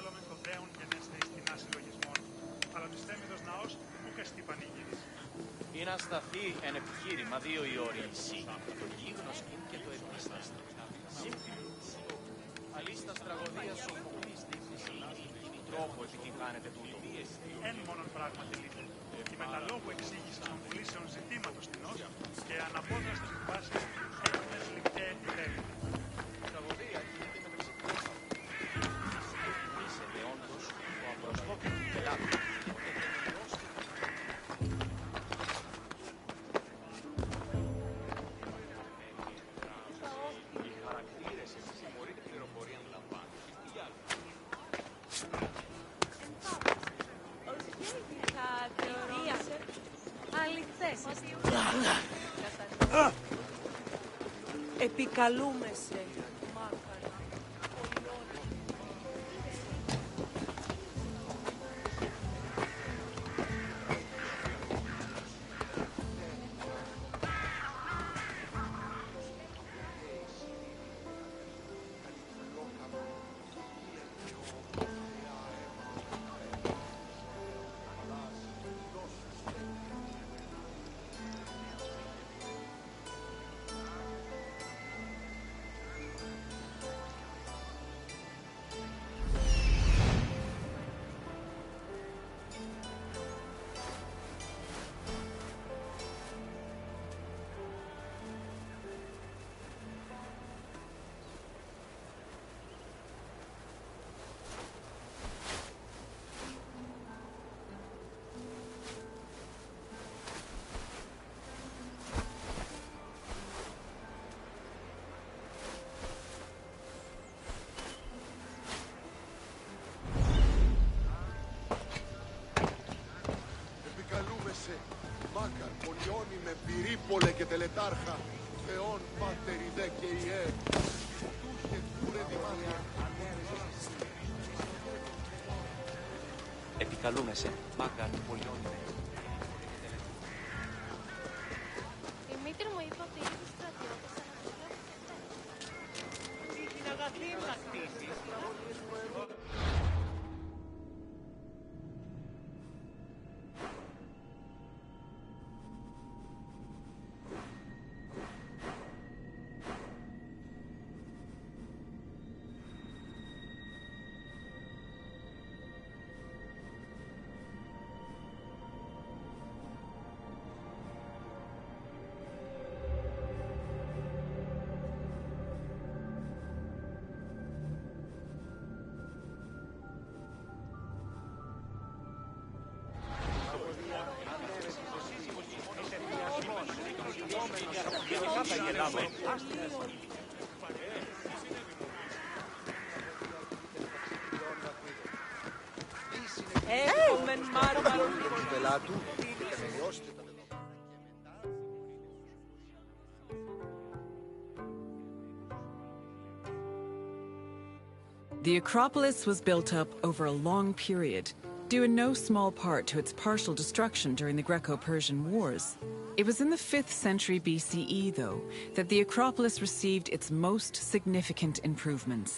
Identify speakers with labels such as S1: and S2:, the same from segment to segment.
S1: μέλλομεν το δέον γενέστε εις τεινά συλλογισμών, αλλά της θέμηδος ναός ουκ εστί πανηγύρις.
S2: Ή να σταθεί εν επιχείρημα δύο οι όροι ισί, το γίγνος και το επίσταστο. Σύμφωνο. Αλίστας τραγωδίας σου μουνής δείχνεις ή τρόπο επιτυγχάνεται τούτο.
S1: Εν μόνον πράγματι λύτε, η μεταλόγου εξήγηση των πουλήσεων ζητήματος τεινός και αναπόδραστος εκβάσεις έγινες λιπτέ επιτέλει.
S2: Η τραγωδία γίνεται μεταξύ πρόσωπων. Είσαι δεόντος ο απροσκόπητος του πελάτου.
S3: Επικαλούμεσαι.
S4: Μάκαρ, πολιώνει με πυρίπολε και τελετάρχα, Θεόν πάτερη δε και ιέ, τούχε κούρε δημάνια.
S2: Επικαλούμεσαι, Μάκαρ, πολιώνει με.
S5: Η μήτρη μου είπε ότι ήδη στρατιώτες
S2: Την αγαθή να χτίσεις.
S3: Έχουμε μάρμαρο
S4: του πελάτου και τελειώστε τα δεδομένα.
S6: The Acropolis was built up over a long period, due in no small part to its partial destruction during the Greco-Persian Wars. It was in the 5th century BCE, though, that the Acropolis received its most significant improvements.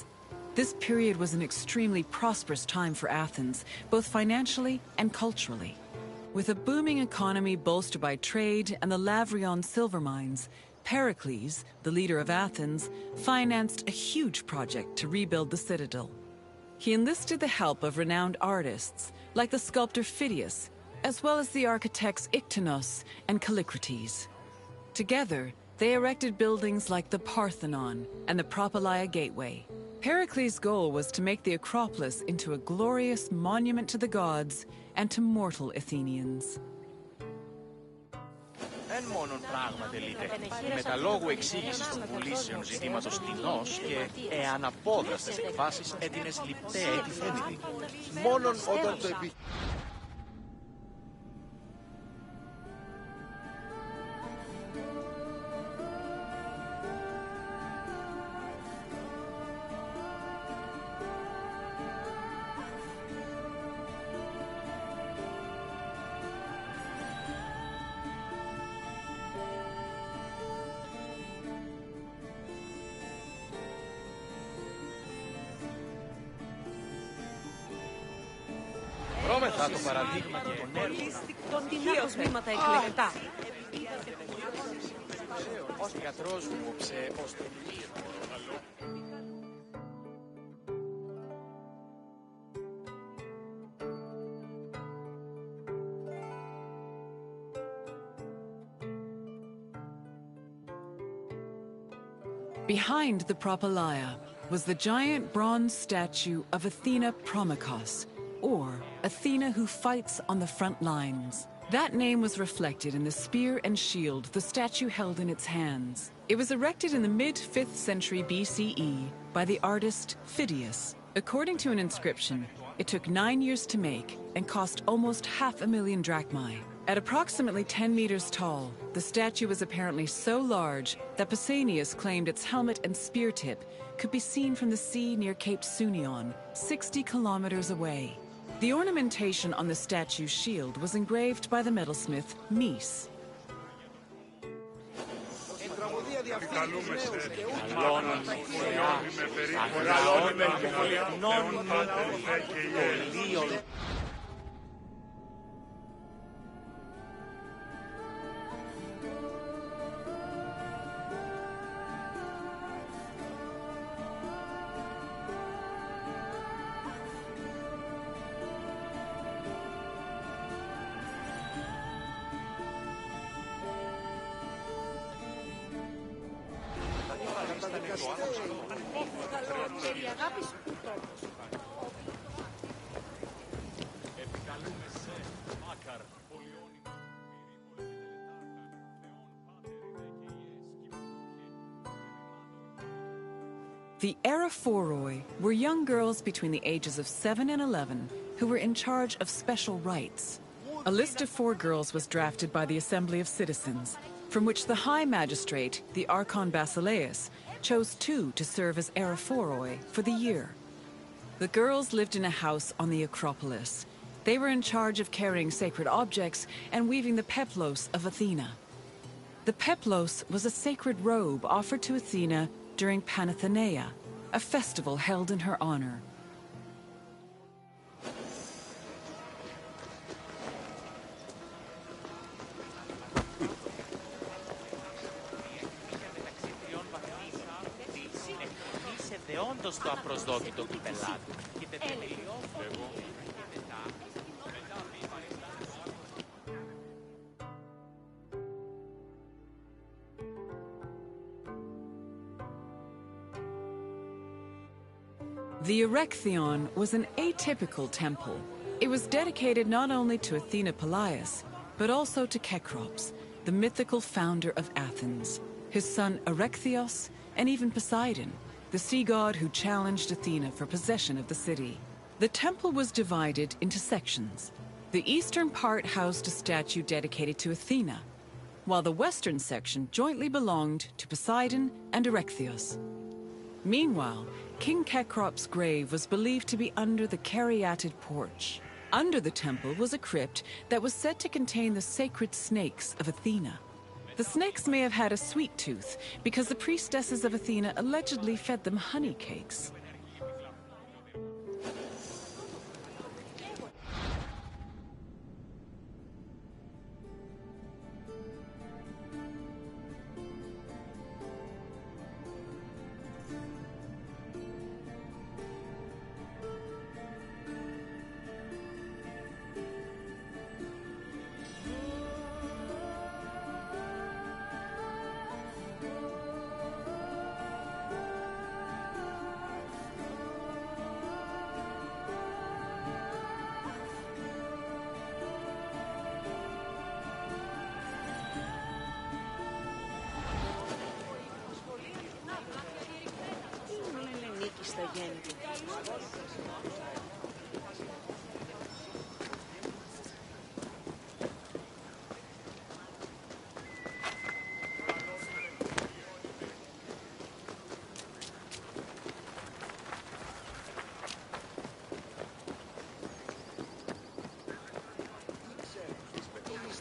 S6: This period was an extremely prosperous time for Athens, both financially and culturally. With a booming economy bolstered by trade and the Lavrion silver mines, Pericles, the leader of Athens, financed a huge project to rebuild the citadel. He enlisted the help of renowned artists, like the sculptor Phidias, as well as the architects Iktinos and Callicrates. Together, they erected buildings like the Parthenon and the Propylaea Gateway. Pericles' goal was to make the Acropolis into a glorious monument to the gods and to mortal Athenians.
S2: Εν μόνον πράγματι λύτε, η μεταλόγου εξήγησης των πουλήσεων ζητήματος τεινός και εαναπόδραστες εκφάσεις έτεινες λιπταία επιθέμητη.
S4: Μόνον όταν το επιχειρήσει.
S2: βοηθά το παραδείγμα και τον έργο.
S3: Τυχείο τμήματα εκλεκτά.
S2: Ο γιατρός μου όψε ως τον γύρο.
S6: Behind the Propylaea was the giant bronze statue of Athena Promachos, or Athena who fights on the front lines. That name was reflected in the spear and shield the statue held in its hands. It was erected in the mid-5th century BCE by the artist Phidias. According to an inscription, it took 9 years to make and cost almost 500,000 drachmae. At approximately 10 meters tall, the statue was apparently so large that Pausanias claimed its helmet and spear tip could be seen from the sea near Cape Sunion, 60 kilometers away. The ornamentation on the statue's shield was engraved by the metalsmith Mies. The Eraphoroi were young girls between the ages of 7 and 11 who were in charge of special rites. A list of 4 girls was drafted by the Assembly of Citizens, from which the High Magistrate, the Archon Basileus, chose 2 to serve as Eraphoroi for the year. The girls lived in a house on the Acropolis. They were in charge of carrying sacred objects and weaving the peplos of Athena. The peplos was a sacred robe offered to Athena during Panathenaea, a festival held in her honor.
S2: Όντως το απροσδόκητο του πελάτου.
S6: The Erechtheion was an atypical temple. It was dedicated not only to Athena Polias, but also to Kekrops, the mythical founder of Athens, his son Erechtheos, and even Poseidon, the sea god who challenged Athena for possession of the city. The temple was divided into sections. The eastern part housed a statue dedicated to Athena, while the western section jointly belonged to Poseidon and Erechtheos. Meanwhile, King Kekrop's grave was believed to be under the caryatid porch. Under the temple was a crypt that was said to contain the sacred snakes of Athena. The snakes may have had a sweet tooth because the priestesses of Athena allegedly fed them honey cakes.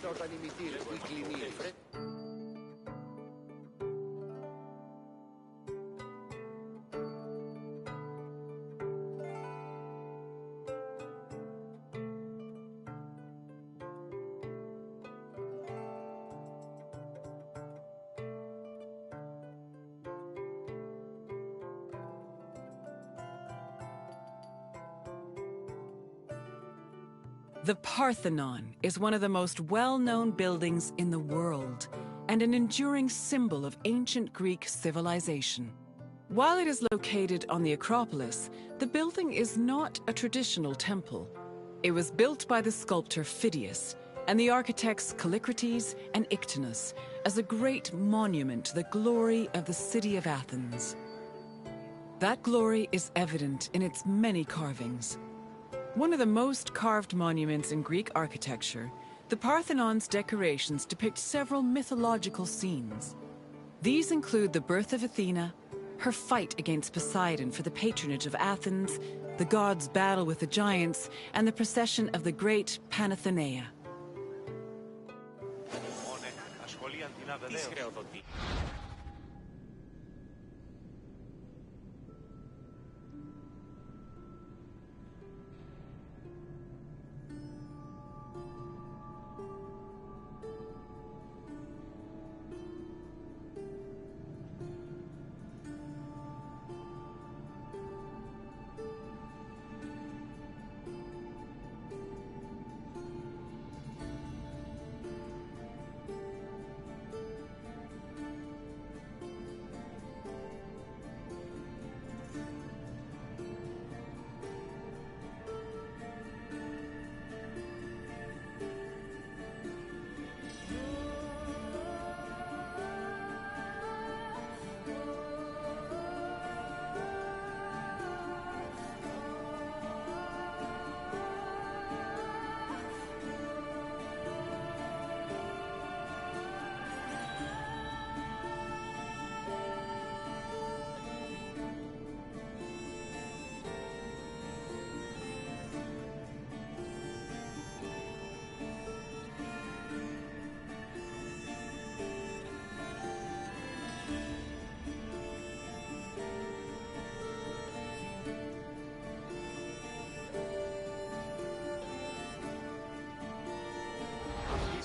S4: Όταν οι μητήρες που κλείνει.
S6: The Parthenon is one of the most well-known buildings in the world and an enduring symbol of ancient Greek civilization. While it is located on the Acropolis, the building is not a traditional temple. It was built by the sculptor Phidias and the architects Callicrates and Ictinus as a great monument to the glory of the city of Athens. That glory is evident in its many carvings. One of the most carved monuments in Greek architecture, the Parthenon's decorations depict several mythological scenes. These include the birth of Athena, her fight against Poseidon for the patronage of Athens, the gods' battle with the giants, and the procession of the great Panathenaea.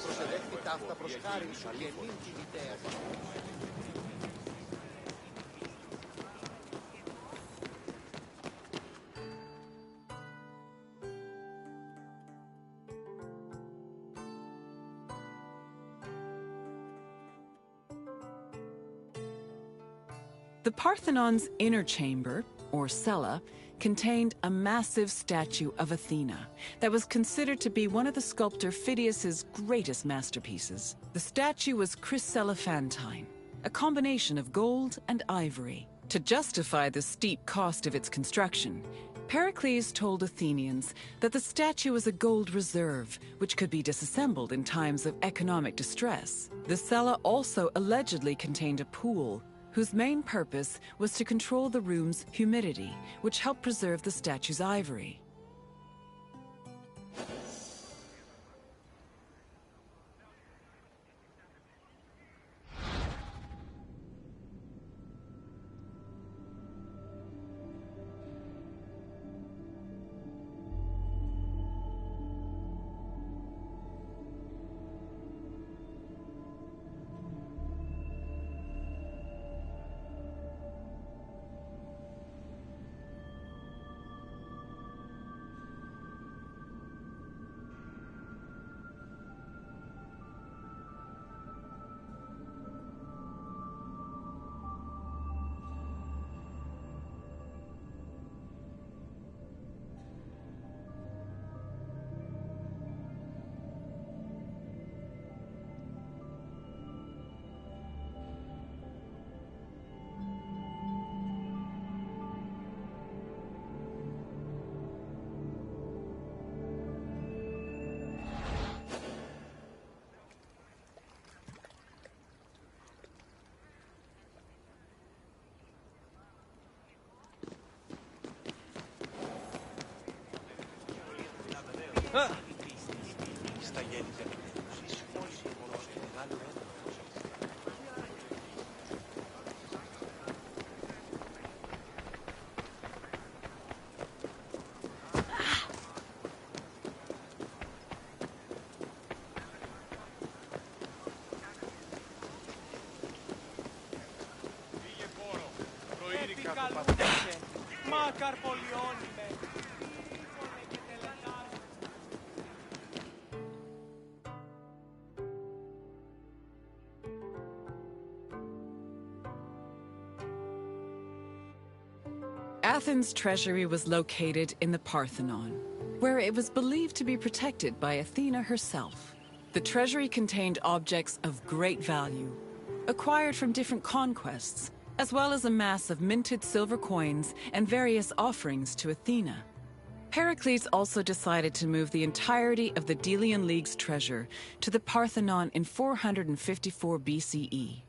S4: Προσεδέχτη ταύτα προς χάριν σου και νυν τη μητέρα σου.
S6: The Parthenon's inner chamber, or cella, contained a massive statue of Athena that was considered to be one of the sculptor Phidias's greatest masterpieces. The statue was chryselephantine, a combination of gold and ivory. To justify the steep cost of its construction, Pericles told Athenians that the statue was a gold reserve, which could be disassembled in times of economic distress. The cella also allegedly contained a pool, whose main purpose was to control the room's humidity, which helped preserve the statue's ivory.
S2: Στα γέννη δεν έχει όλη η μόνος του μεγάλου έδαφος.
S1: Πήγε πόρο, προείρικα του πατέρα. Μα καρπολιώνει με.
S6: Athens' treasury was located in the Parthenon, where it was believed to be protected by Athena herself. The treasury contained objects of great value, acquired from different conquests, as well as a mass of minted silver coins and various offerings to Athena. Pericles also decided to move the entirety of the Delian League's treasure to the Parthenon in 454 BCE.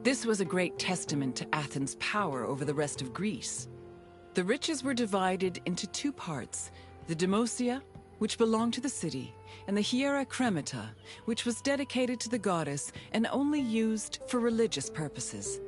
S6: This was a great testament to Athens' power over the rest of Greece. The riches were divided into two parts, the Demosia, which belonged to the city, and the Hiera Cremata, which was dedicated to the goddess and only used for religious purposes.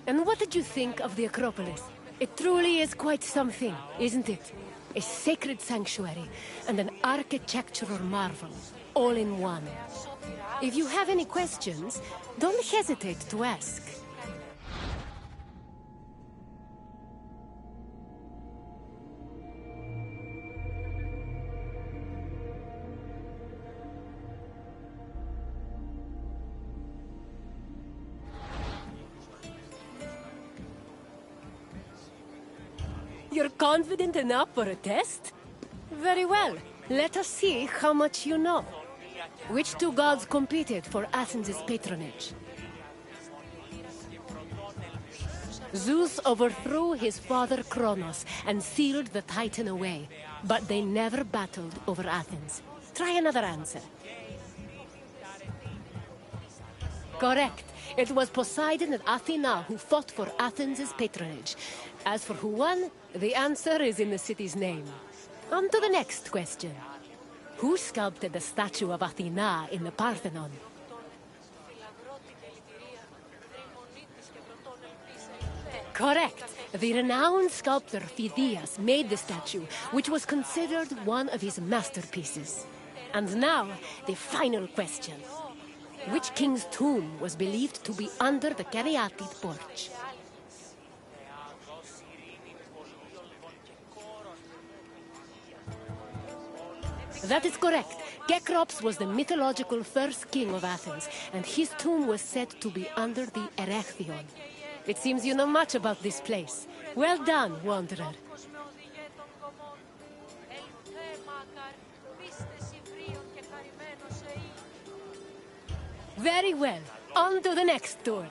S7: And what did you think of the Acropolis? It truly is quite something, isn't it? A sacred sanctuary and an architectural marvel, all in one. If you have any questions, don't hesitate to ask. You're confident enough for a test? Very well. Let us see how much you know. Which two gods competed for Athens' patronage? Zeus overthrew his father Kronos and sealed the Titan away, but they never battled over Athens. Try another answer. Correct. It was Poseidon and Athena who fought for Athens' patronage. As for who won, the answer is in the city's name. On to the next question. Who sculpted the statue of Athena in the Parthenon? Correct. The renowned sculptor Phidias made the statue, which was considered one of his masterpieces. And now, the final question. Which king's tomb was believed to be under the Caryatid porch? That is correct. Cecrops was the mythological first king of Athens, and his tomb was said to be under the Erechtheion. It seems you know much about this place. Well done, wanderer. Very well. On to the next tour.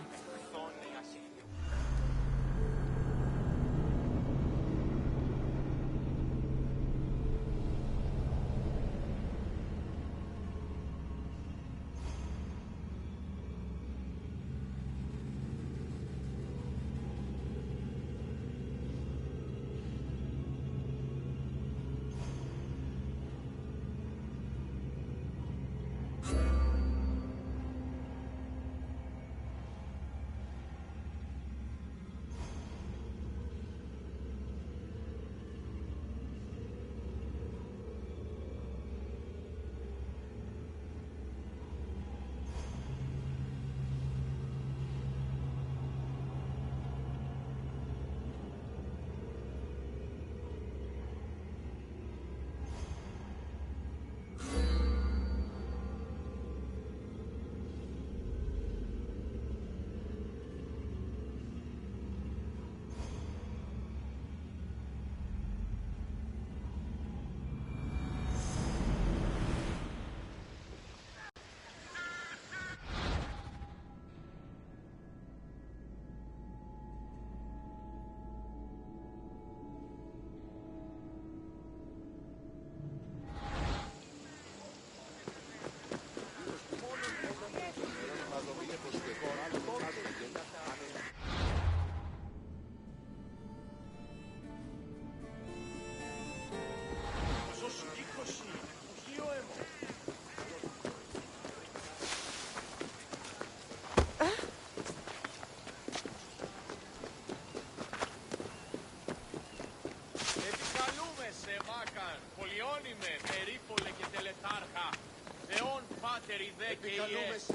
S4: Επικαλούμες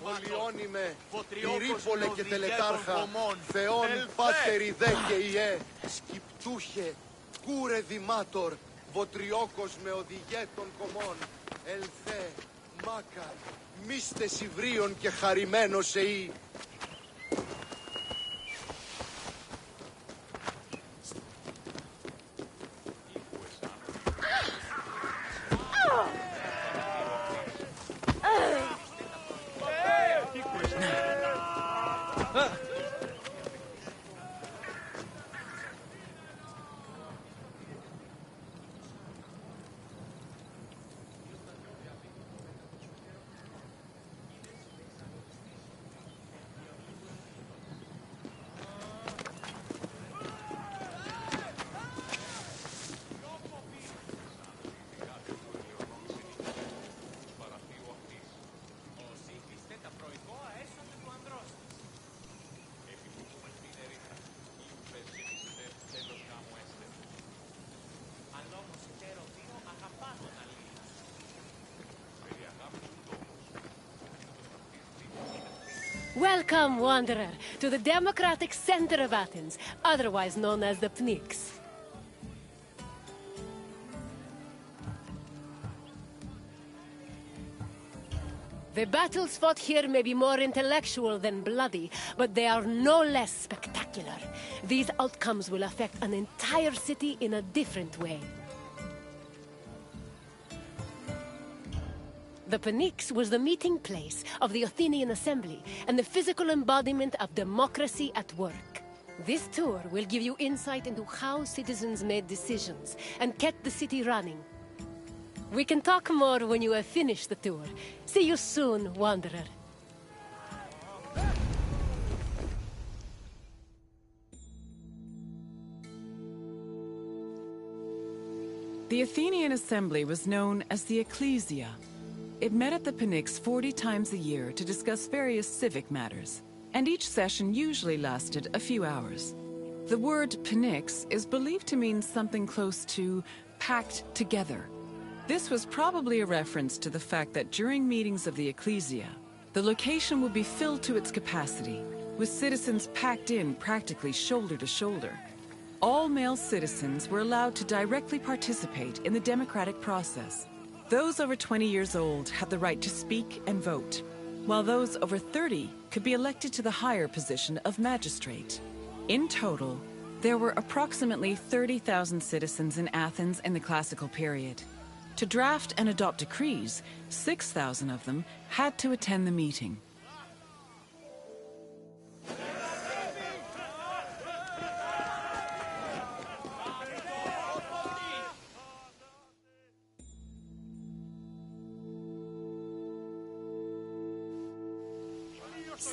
S4: Πολιώνυμε, πυρίπολε και τελετάρχα, Θεόν πάτερ ιδέ και ιέ, σκυπτούχε, κούρε δημάτορ, βοτριόκος με οδηγέ των κομμών, ελθέ, μάκα, μίστες υβρίων και χαρημένος εή.
S7: Welcome, wanderer, to the democratic center of Athens, otherwise known as the Pnyx. The battles fought here may be more intellectual than bloody, but they are no less spectacular. These outcomes will affect an entire city in a different way. The Pnyx was the meeting place of the Athenian assembly and the physical embodiment of democracy at work. This tour will give you insight into how citizens made decisions and kept the city running. We can talk more when you have finished the tour. See you soon, wanderer.
S6: The Athenian assembly was known as the Ecclesia. It met at the Pnyx 40 times a year to discuss various civic matters, and each session usually lasted a few hours. The word Pnyx is believed to mean something close to packed together. This was probably a reference to the fact that during meetings of the Ecclesia, the location would be filled to its capacity, with citizens packed in practically shoulder to shoulder. All male citizens were allowed to directly participate in the democratic process. Those over 20 years old had the right to speak and vote, while those over 30 could be elected to the higher position of magistrate. In total, there were approximately 30,000 citizens in Athens in the classical period. To draft and adopt decrees, 6,000 of them had to attend the meeting.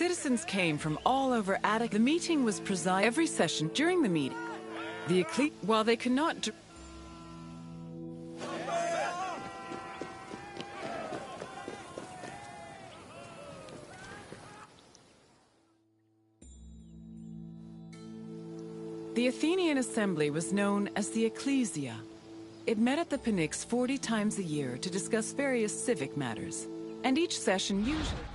S6: Citizens came from all over Attica. The meeting was presided every session during the meeting. The while they could not The Athenian assembly was known as the Ecclesia. It met at the Pnyx 40 times a year to discuss various civic matters, and each session usually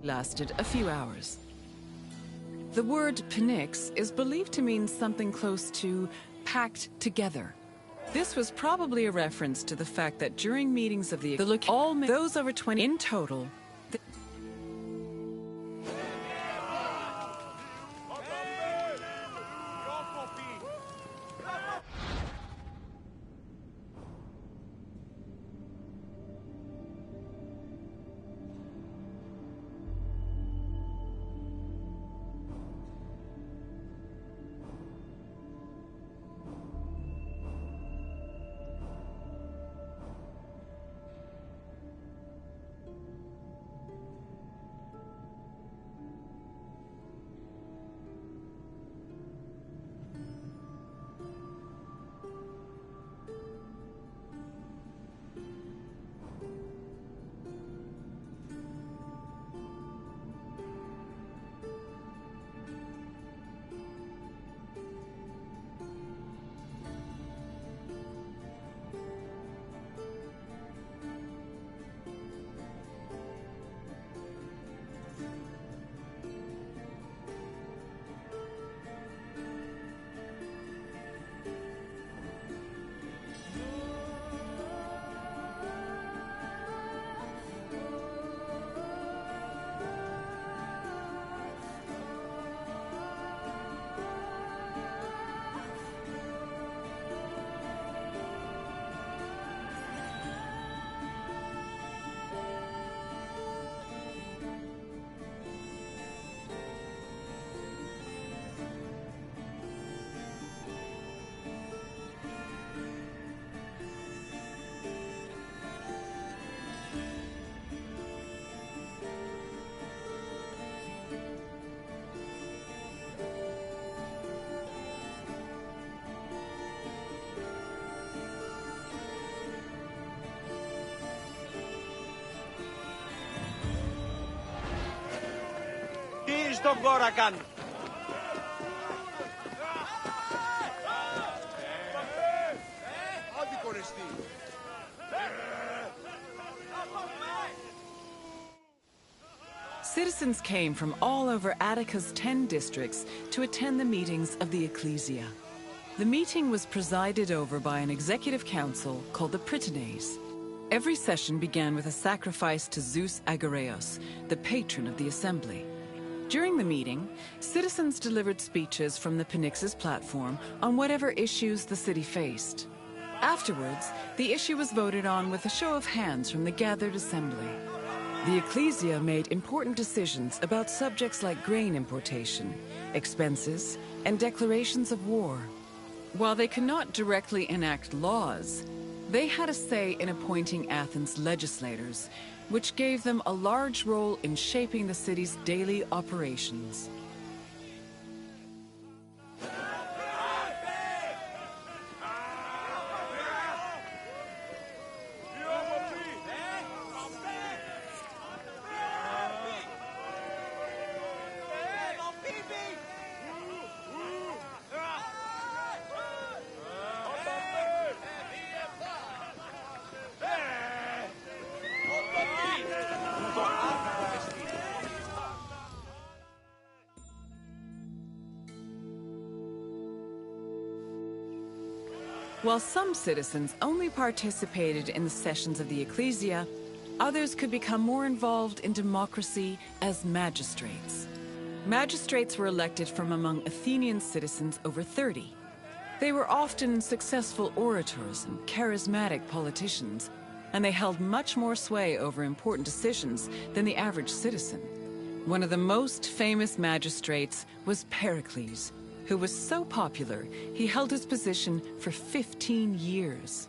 S6: lasted a few hours. The word Pnyx is believed to mean something close to packed together. This was probably a reference to the fact that during meetings of those over 20 in total.
S8: Τι στον κόρα κάνει.
S4: Άδικο ρεστή.
S6: Citizens came from all over Attica's 10 districts to attend the meetings of the Ecclesia. The meeting was presided over by an executive council called the Prytanes. Every session began with a sacrifice to Zeus Agoreos, the patron of the assembly. During the meeting, citizens delivered speeches from the Pnyx's platform on whatever issues the city faced. Afterwards, the issue was voted on with a show of hands from the gathered assembly. The Ecclesia made important decisions about subjects like grain importation, expenses, and declarations of war. While they could not directly enact laws, they had a say in appointing Athens' legislators, which gave them a large role in shaping the city's daily operations. While some citizens only participated in the sessions of the Ecclesia, others could become more involved in democracy as magistrates. Magistrates were elected from among Athenian citizens over 30. They were often successful orators and charismatic politicians, and they held much more sway over important decisions than the average citizen. One of the most famous magistrates was Pericles, who was so popular, he held his position for 15 years.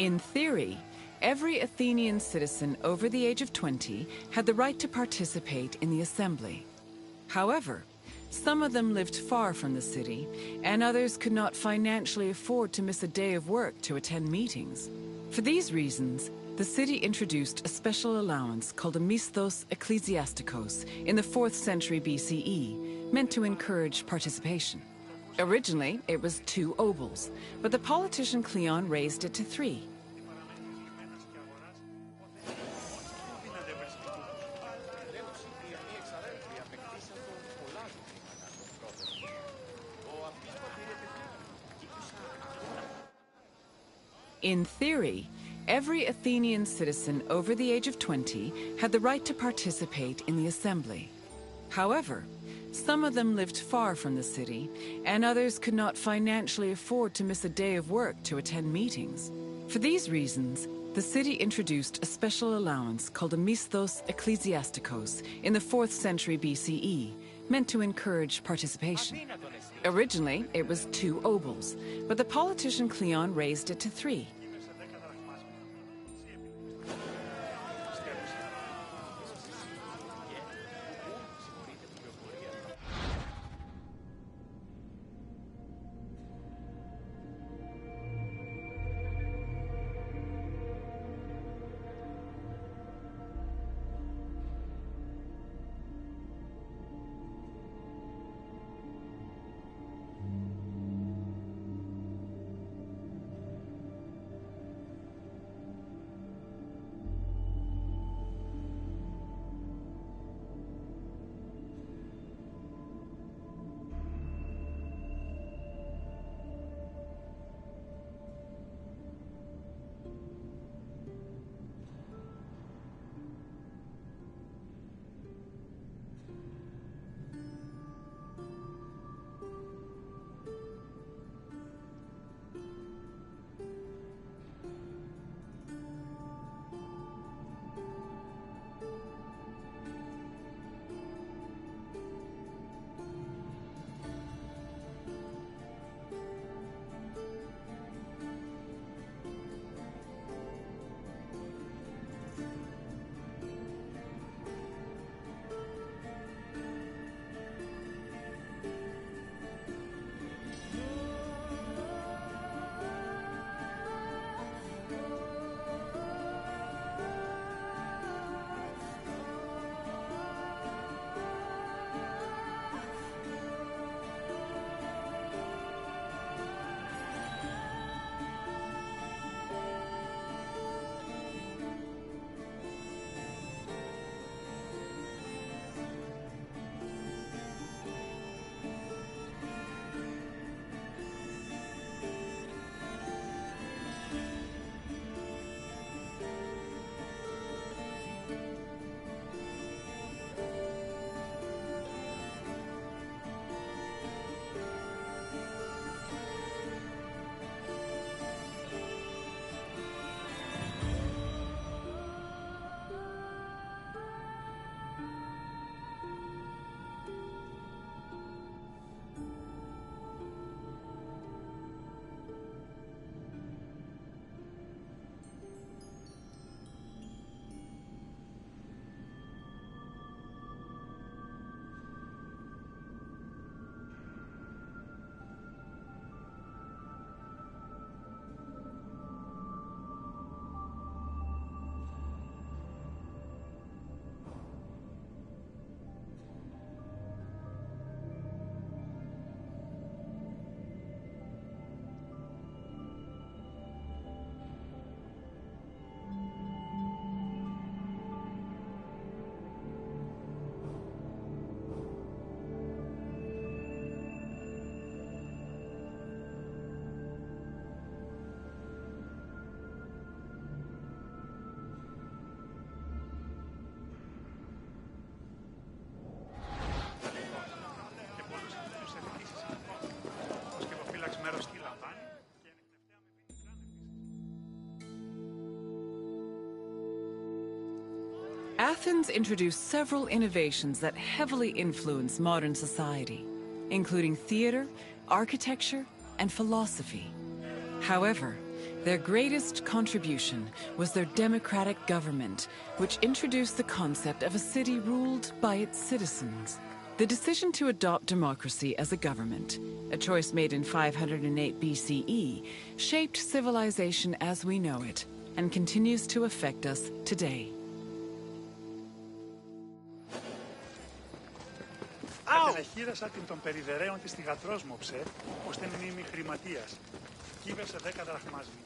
S6: In theory, every Athenian citizen over the age of 20 had the right to participate in the assembly. However, some of them lived far from the city, and others could not financially afford to miss a day of work to attend meetings. For these reasons, the city introduced a special allowance called a misthos ecclesiasticos in the 4th century BCE, meant to encourage participation. Originally, it was 2 obols, but the politician Cleon raised it to 3. In theory, every Athenian citizen over the age of 20 had the right to participate in the assembly. However, some of them lived far from the city, and others could not financially afford to miss a day of work to attend meetings. For these reasons, the city introduced a special allowance called a misthos ecclesiasticos in the 4th century BCE, meant to encourage participation. Originally, it was 2 obols, but the politician Cleon raised it to 3. Athens introduced several innovations that heavily influenced modern society, including theater, architecture, and philosophy. However, Their greatest contribution was their democratic government, which introduced the concept of a city ruled by its citizens. The decision to adopt democracy as a government, a choice made in 508 BCE, shaped civilization as we know it and continues to affect us today.
S1: Κατενεχείρασα την των περιδερέων της θυγατρός-μοψε, ώστε είναι μνήμη χρηματίας. Κύβερσε 10 δραχμάσμι.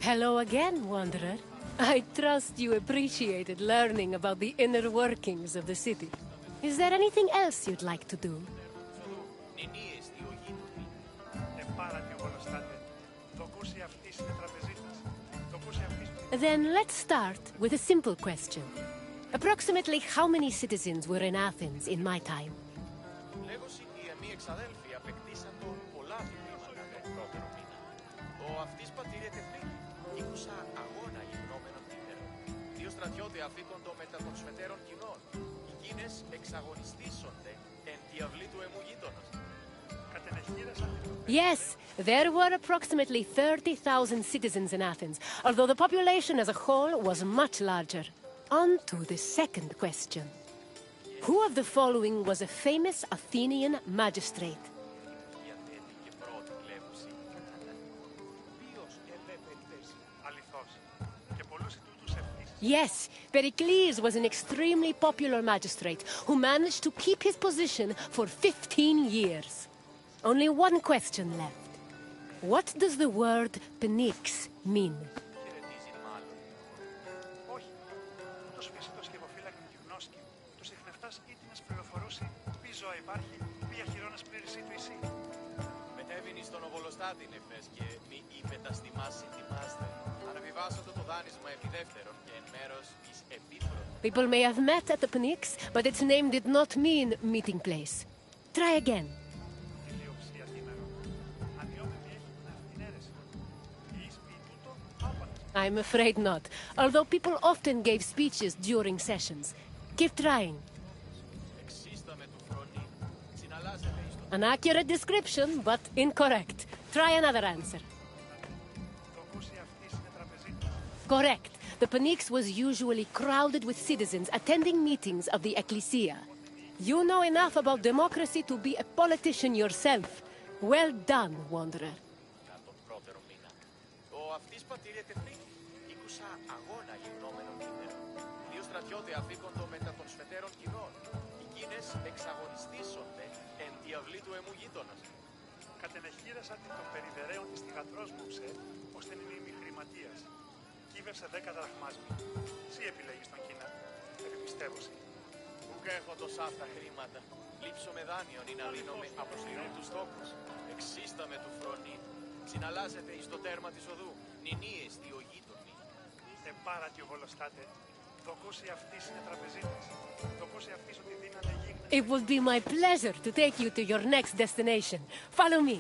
S7: Hello again, Wanderer. I trust you appreciated learning about the inner workings of the city. Is there anything else you'd like to do? Then let's start with a simple question. Approximately how many citizens were in Athens in my time? Yes, there were approximately 30,000 citizens in Athens, although the population as a whole was much larger. On to the second question. Who of the following was a famous Athenian magistrate? Yes, Pericles was an extremely popular magistrate who managed to keep his position for 15 years. Only one question left. What does the word Pnyx mean? People may have met at the Pnyx, but its name did not mean meeting place. Try again. I'm afraid not, although people often gave speeches during sessions. Keep trying. An accurate description, but incorrect. Try another answer. Correct. The Pnyx was usually crowded with citizens attending meetings of the Ecclesia. You know enough about democracy to be a politician yourself. Well done, Wanderer.
S1: Κατενεχείρασα την των περιδερέων της θυγατρός-μοψε, ώστε είναι μνήμη χρηματίας. Κύβερσε 10 δραχμάσμι. Εσύ επιλέγεις τον Κίνα. Επιπιστεύωσαι.
S2: Πού έχω τόσα αυτά χρήματα. Λείψω με δάνειον ή να λύνομαι από σκληρού τους τόκους. Εξίσταμε του φρονή. Συναλλάζεται εις το τέρμα της οδού. Νηνίες τι ο γείτονι.
S1: Πάρα τι ο βολοστάτε. Δοκούσι αυτής είναι τραπεζίτες. Δοκούσι αυτής ότι δίνανε γίγνες.
S7: It would be my pleasure to take you to your next destination. Follow me.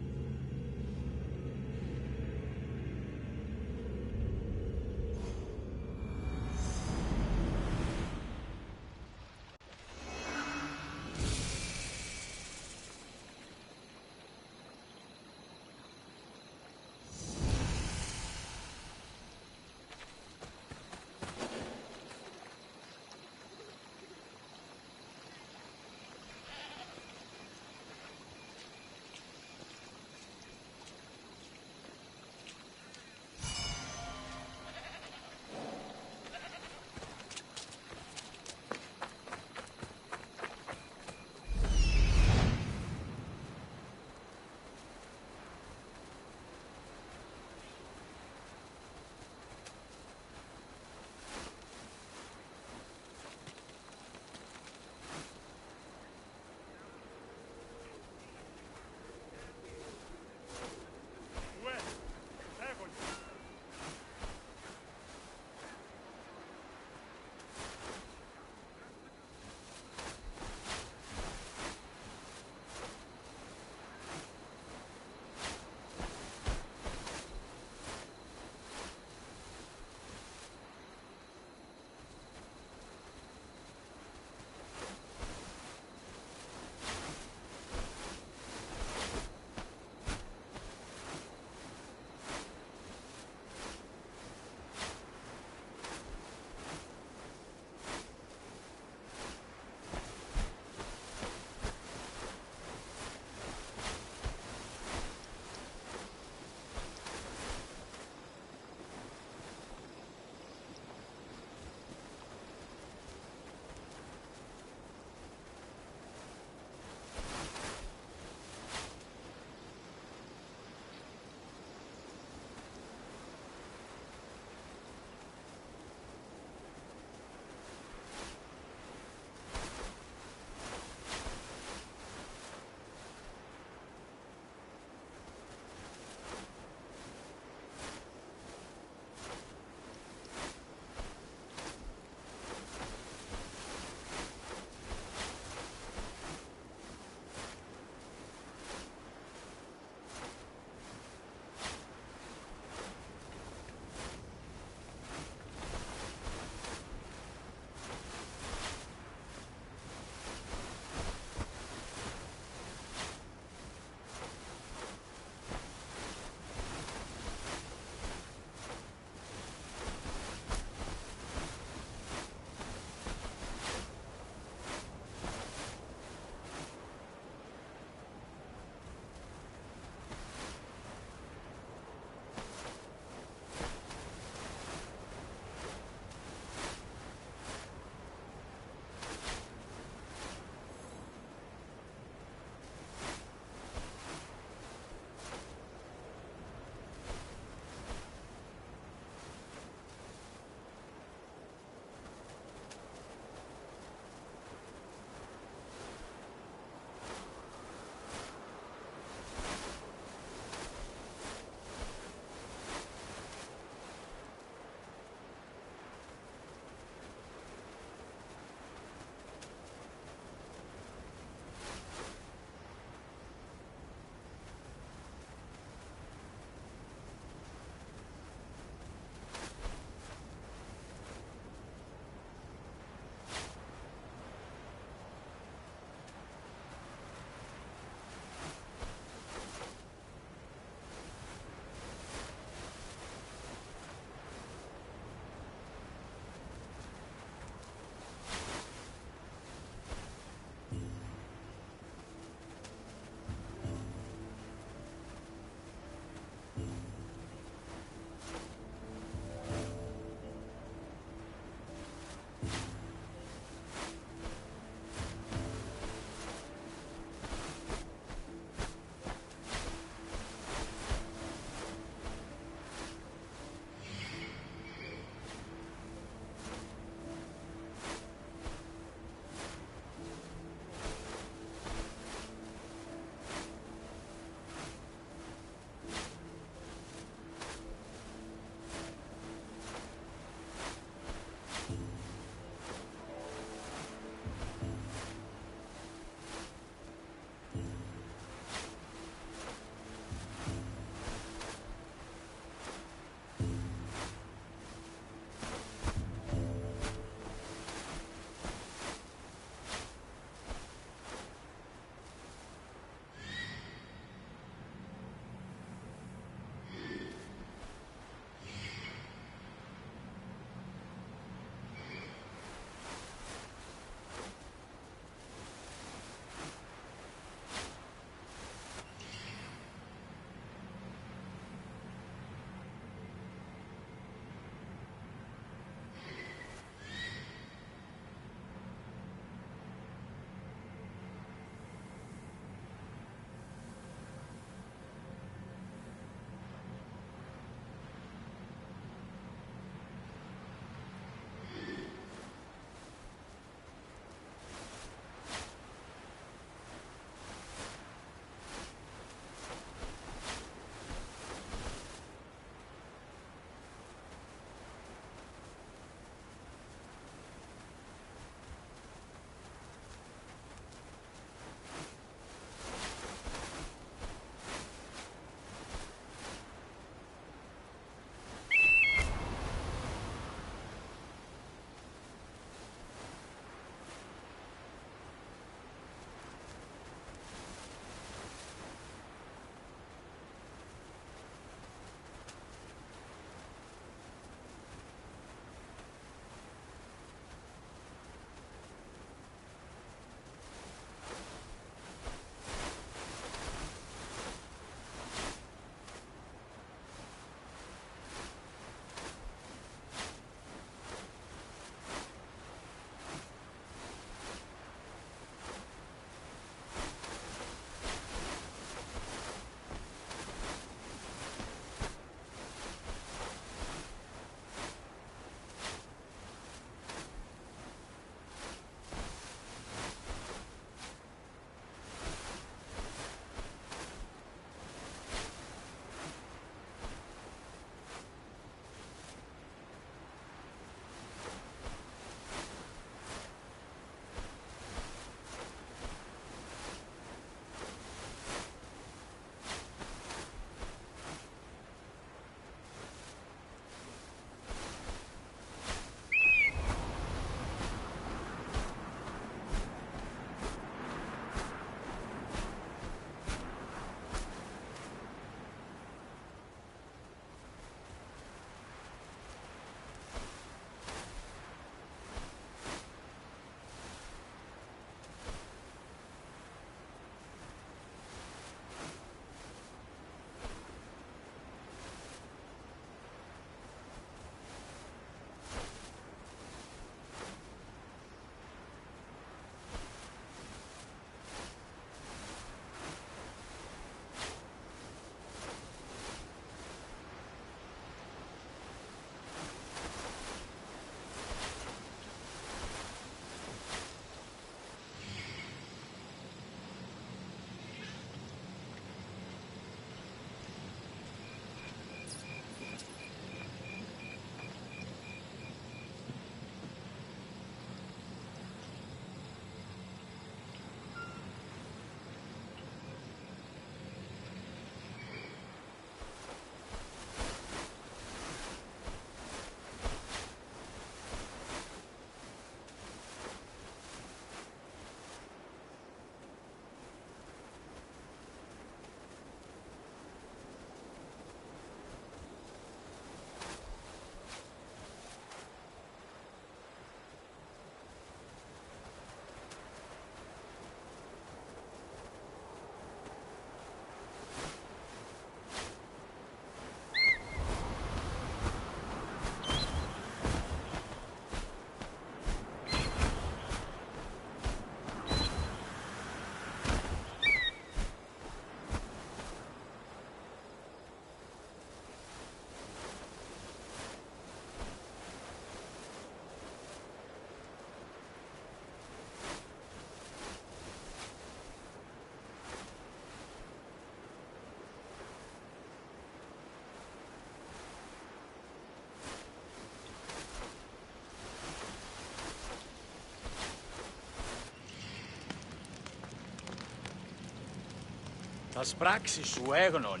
S2: Θα σπράξει σου έγνον.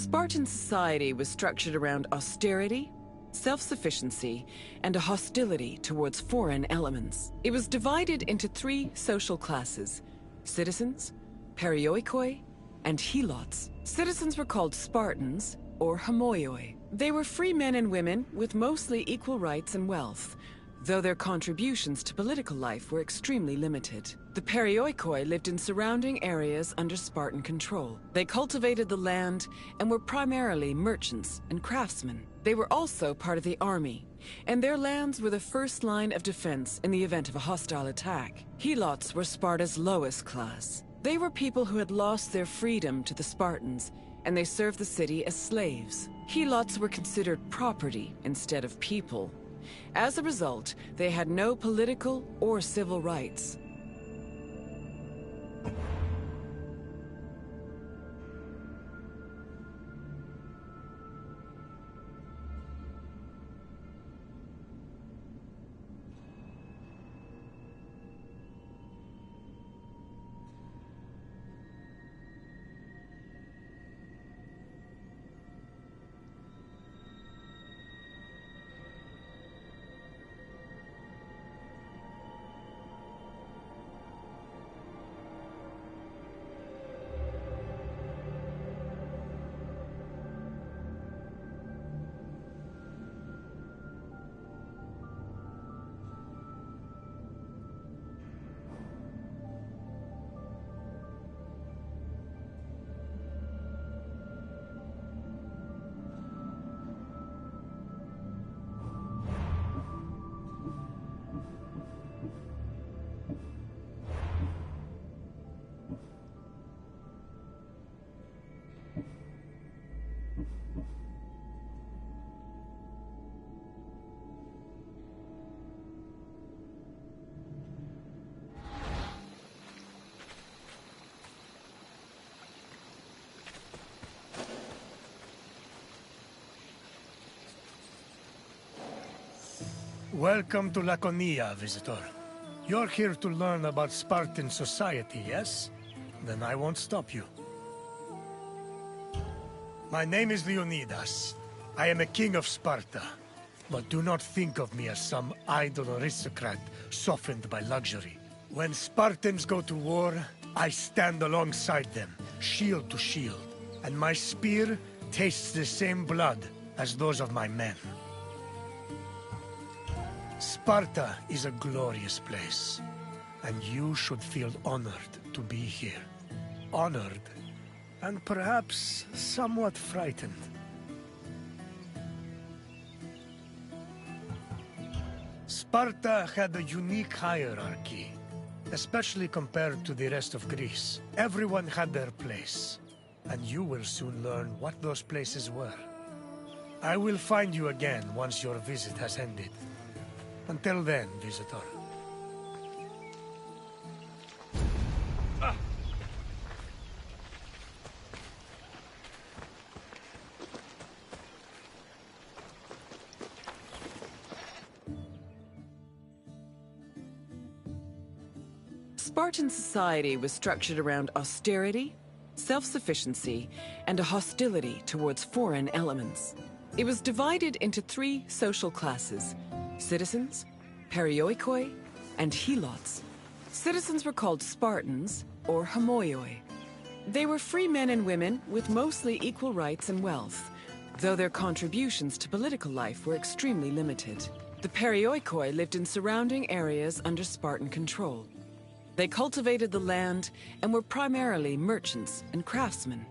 S6: Spartan society was structured around austerity, self-sufficiency, and a hostility towards foreign elements. It was divided into three social classes: citizens, perioikoi, and helots. Citizens were called Spartans, or homoioi. They were free men and women with mostly equal rights and wealth, though their contributions to political life were extremely limited. The perioikoi lived in surrounding areas under Spartan control. They cultivated the land and were primarily merchants and craftsmen. They were also part of the army, and their lands were the first line of defense in the event of a hostile attack. Helots were Sparta's lowest class. They were people who had lost their freedom to the Spartans, and they served the city as slaves. Helots were considered property instead of people. As a result, they had no political or civil rights.
S9: Welcome to Laconia, visitor. You're here to learn about Spartan society, yes? Then I won't stop you. My name is Leonidas. I am a king of Sparta. But do not think of me as some idle aristocrat softened by luxury. When Spartans go to war, I stand alongside them, shield to shield. And my spear tastes the same blood as those of my men. Sparta is a glorious place, and you should feel honored to be here. Honored, and perhaps somewhat frightened. Sparta had a unique hierarchy, especially compared to the rest of Greece. Everyone had their place, and you will soon learn what those places were. I will find you again once your visit has ended. Until then, visitor.
S6: Spartan society was structured around austerity, self-sufficiency, and a hostility towards foreign elements. It was divided into three social classes: citizens, perioikoi, and helots. Citizens were called Spartans, or homoioi. They were free men and women with mostly equal rights and wealth, though their contributions to political life were extremely limited. The perioikoi lived in surrounding areas under Spartan control. They cultivated the land and were primarily merchants and craftsmen.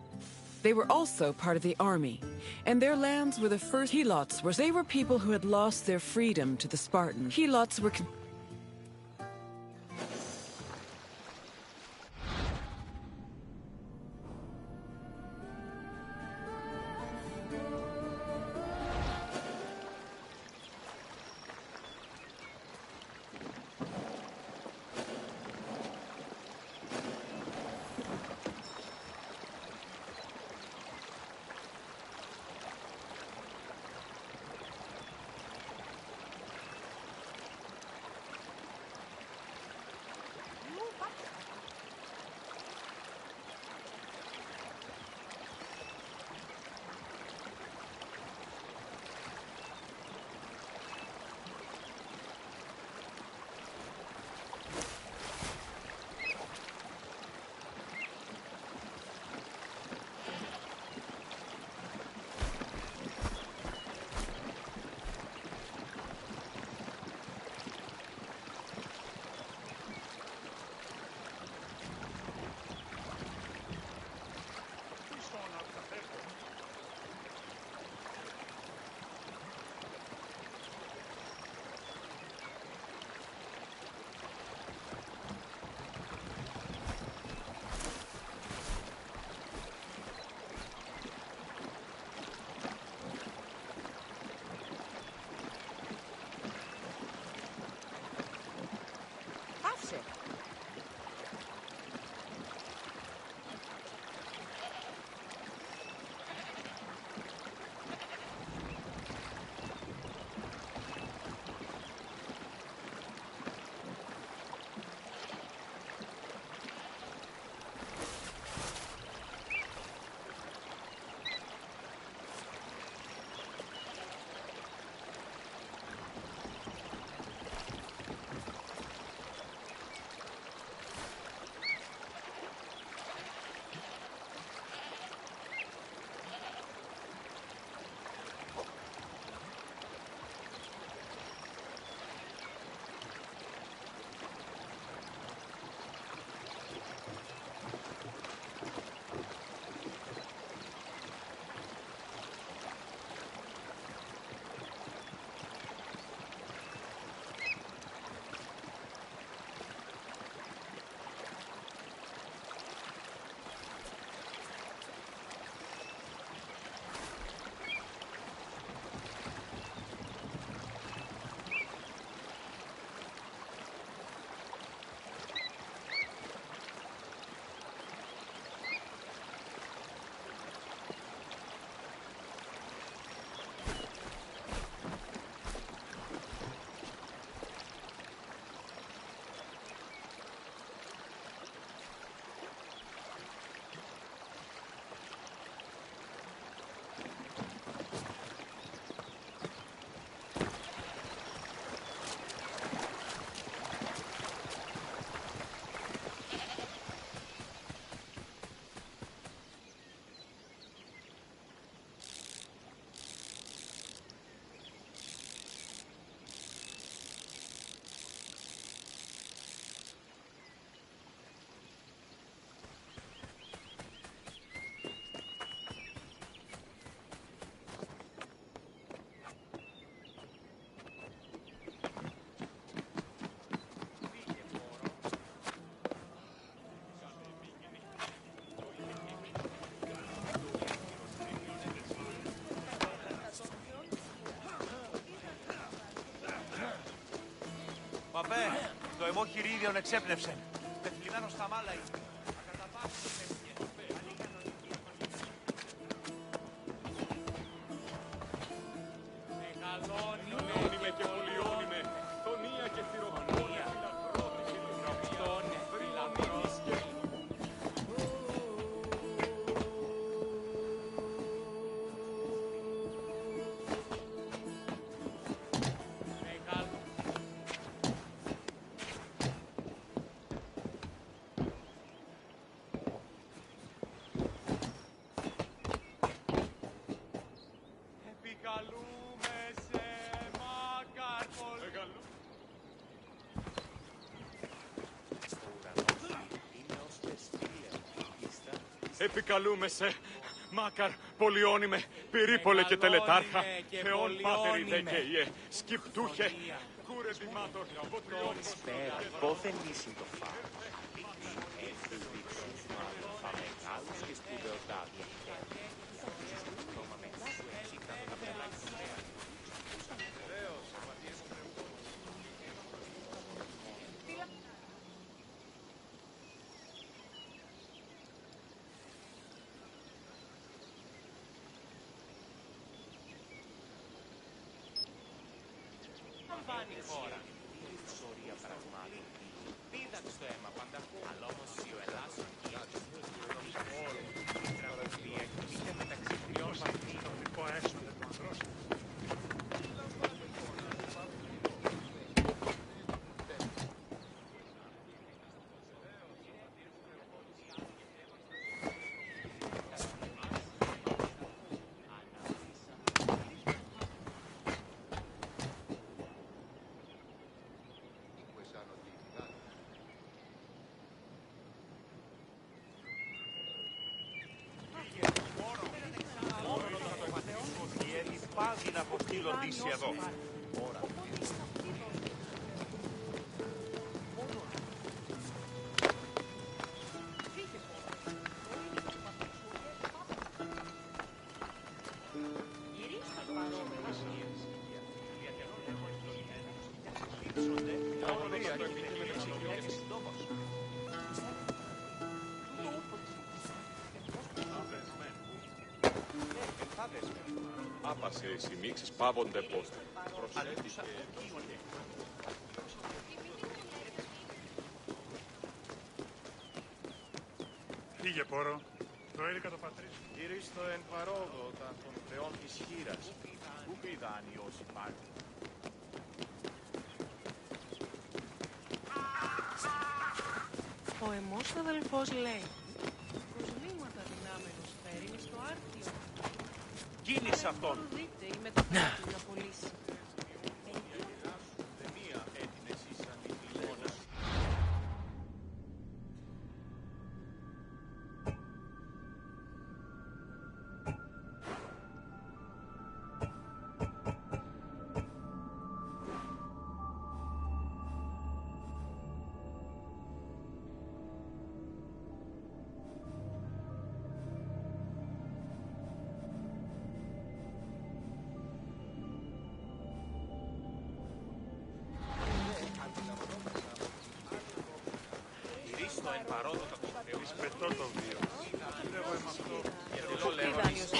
S6: They were also part of the army, and their lands were the first. Helots were. They were people who had lost their freedom to the Spartans. Helots were.
S8: αδερφέ, το αιμοχειρίδιον εξέπνευσε. Πεθλιμμένο στα μάλα είναι.
S10: Μεγαλώνει και πολιώνει με. Τονία και θυροκονία. Επικαλούμε σε Μάκαρ, πολιώνυμε, πυρίπολε και τελετάρχα, Θεόν πάτερη δε και ιε, σκυπτούχε, κούρε δημάτων, βοτριών,
S2: Σπέρα, πόθεν ήσυν το φάο. Έλθει δείξουν μάλλον φαμεγάλους και σπουδαιοτάτια. Πάνει η χώρα. Σωρία πραγμάτων. Πήδαν στο αίμα πανταχού. Αλλά όμως ο Ελλάσσον η τραγωδία κινείται μεταξύ τριών βαθμών.
S8: Πάβει να αποστείλω Οδύση εδώ.
S10: Άπασε οι σημίξεις πάβονται πόστε.
S1: Φύγε, Πόρο. Το έλικα το πατρί.
S2: Γυρίστο εν παρόδοτα των θεών της χείρας. Πού πηδάνει όσοι πάρουν.
S3: Ο αιμός αδελφός λέει «Προσλήματα δυνάμενος φέρει στο άρτιο».
S8: Κίνησε αυτόν.
S3: Δείτε, είμαι το πέτει να πωλήσει.
S2: Εν παρόδοτα των θεών.
S1: Πετώ το βίο. Εγώ είμαι αυτό.
S2: Γιατί το λέω εμείς.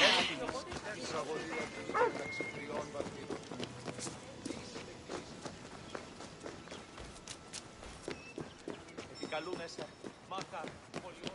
S8: Επικαλούμεσαι Μάκαρ, πολιώνυμε.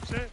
S1: Έγραψε.